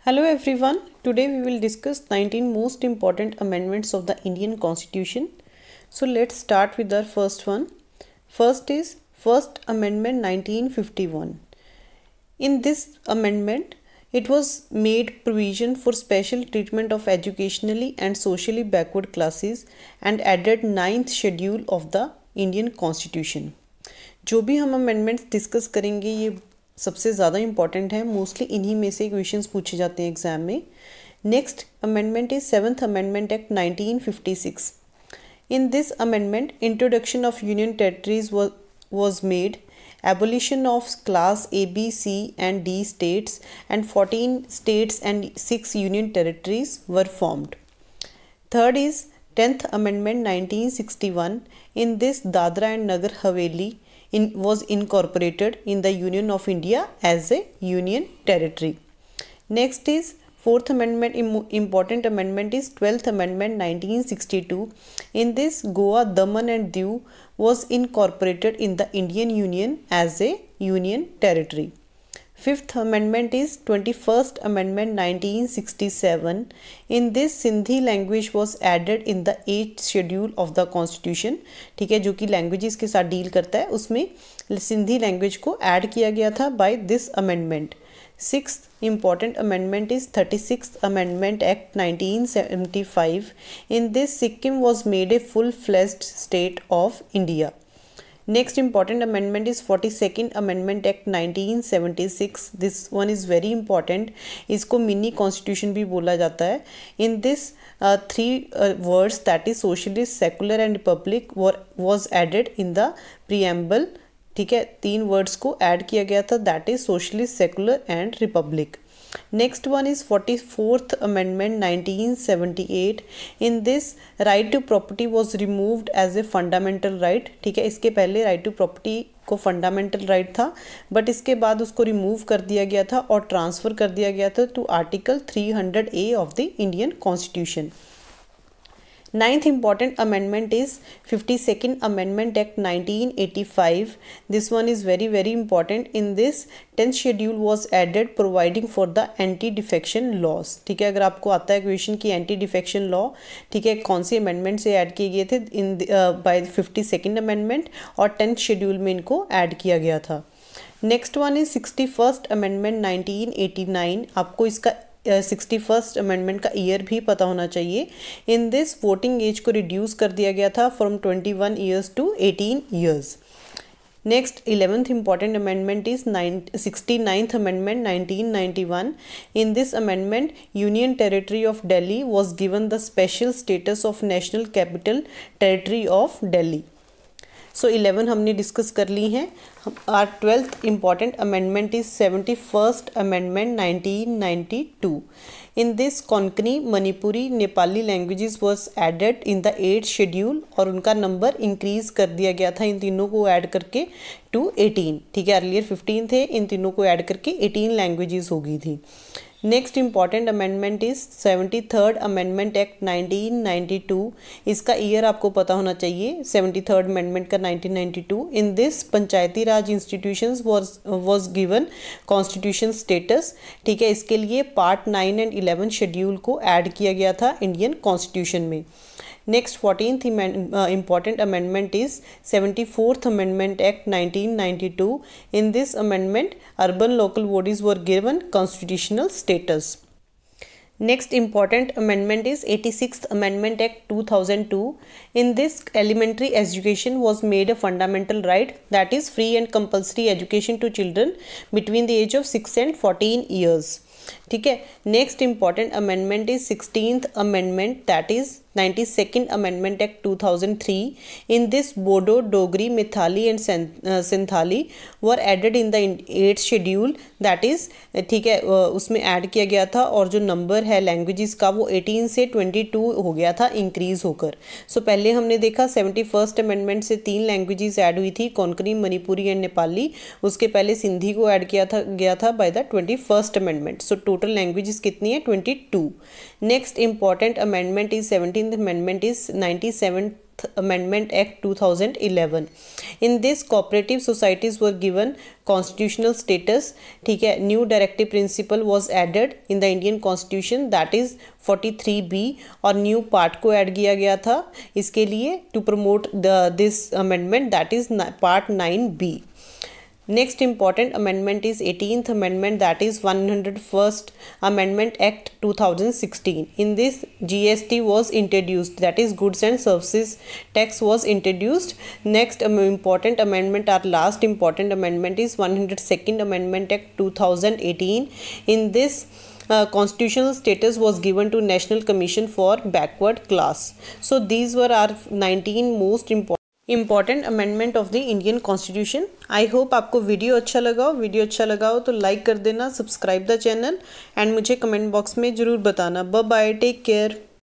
Hello everyone. Today we will discuss 19 most important amendments of the Indian Constitution. So let's start with our first one. First is First Amendment 1951. In this amendment, it was made provision for special treatment of educationally and socially backward classes and added 9th schedule of the Indian Constitution. जो भी हम amendments discuss करेंगे ये सबसे ज़्यादा important है, mostly इन्हीं में से क्वेश्चंस पूछे जाते हैं एग्जाम में. Next amendment is 7th amendment act 1956. In this amendment introduction of union territories was made, abolition of class A, B, C and D states and 14 states and 6 union territories were formed. Third is 10th Amendment 1961. In this, Dadra and Nagar Haveli was incorporated in the Union of India as a union territory. Next is 4th Amendment. Important amendment is 12th Amendment 1962. In this, Goa, Daman and Diu was incorporated in the Indian Union as a union territory. 5th Amendment is 21st Amendment 1967. In this, Sindhi language was added in the 8th schedule of the Constitution. ठीक है, जो कि languages के साथ deal करता है, उसमें Sindhi language को ऐड किया गया था by this amendment. 6th important amendment is 36th Amendment Act 1975. In this, Sikkim was made a full-fledged state of India. Next important amendment is 42nd Amendment Act 1976. This one is very important. इसको mini constitution भी बोला जाता है. In this, three words, that is socialist, secular and republic, was added in the preamble. ठीक है, 3 words को add किया गया था, that is socialist, secular and republic. Next one is 44th amendment 1978. In this, right to property was removed as a fundamental right. ठीक है, इसके पहले राइट टू प्रॉपर्टी को फंडामेंटल राइट था, बट इसके बाद उसको रिमूव कर दिया गया था और ट्रांसफ़र कर दिया गया था to article 300A of the Indian constitution. 9th important amendment is 52nd Amendment Act 1985. This one is very important. In this, 10th schedule was added providing for the anti-defection laws. ठीक है, अगर आपको आता है क्वेश्चन की anti-defection law, ठीक है, कौन से अमेंडमेंट से ऐड किए गए थे इन बाय 52nd अमेंडमेंट और 10th शेड्यूल में इनको ऐड किया गया था. Next one is 61st amendment 1989. आपको इसका 61st अमेंडमेंट का ईयर भी पता होना चाहिए. इन दिस, वोटिंग एज को रिड्यूस कर दिया गया था from 21 years to 18 years. Next 11th important amendment is 69th Amendment 1991. In this amendment, Union Territory of Delhi was given the special status of National Capital Territory of Delhi. So 11 हमने discuss कर ली हैं. Our 12th important amendment is 71st amendment 1992. In this, Konkani, Manipuri, Nepali languages was added in the 8th schedule और उनका number increase कर दिया गया था इन तीनों को ऐड करके टू 18. ठीक है, अर्लियर 15 थे, इन तीनों को ऐड करके 18 लैंग्वेजेस हो गई थी. Next important amendment is 73rd amendment act 1992. इसका ईयर आपको पता होना चाहिए, 73rd अमेंडमेंट का 1992. In this, Panchayati Raj institutions was given constitution status. ठीक है, इसके लिए पार्ट 9 एंड 11 शेड्यूल को ऐड किया गया था इंडियन कॉन्स्टिट्यूशन में. Next, 14th important amendment is 74th Amendment Act 1992. In this amendment, urban local bodies were given constitutional status. Next important amendment is 86th Amendment Act 2002. In this, elementary education was made a fundamental right, that is free and compulsory education to children between the age of 6 and 14 years. ठीक है, next important amendment is 16th amendment, that is 92nd amendment act 2003. In this, Bodo, Dogri, Maithili and Santhali were added in the 8th schedule, that is, ठीक है, उसमें add किया गया था और जो नंबर है लैंग्वेजेस का वो 18 से 22 हो गया था इंक्रीज होकर. सो पहले हमने देखा 71st अमेंडमेंट से 3 लैंग्वेजेस ऐड हुई थी, कोंकणी, मणिपुरी एंड नेपाली. उसके पहले सिंधी को ऐड किया गया था by the 21st amendment. So total languages कितनी है? 22. Next important amendment is 17th amendment is 97 Amendment Act 2011. In this, cooperative societies were given constitutional status. ठीक है, new directive principle was added in the Indian constitution, that is 43B, और new part को add किया गया था इसके लिए to promote this amendment, that is part 9B. Next important amendment is 18th amendment, that is 101st Amendment Act 2016. In this, GST was introduced, that is goods and services tax was introduced. Next important amendment, our last important amendment, is 102nd Amendment Act 2018. In this, constitutional status was given to National Commission for Backward Class. So these were our 19 most important amendment of the Indian constitution. I hope आपको video अच्छा लगा हो तो like कर देना, subscribe the channel and मुझे comment box में ज़रूर बताना. Bye bye, take care.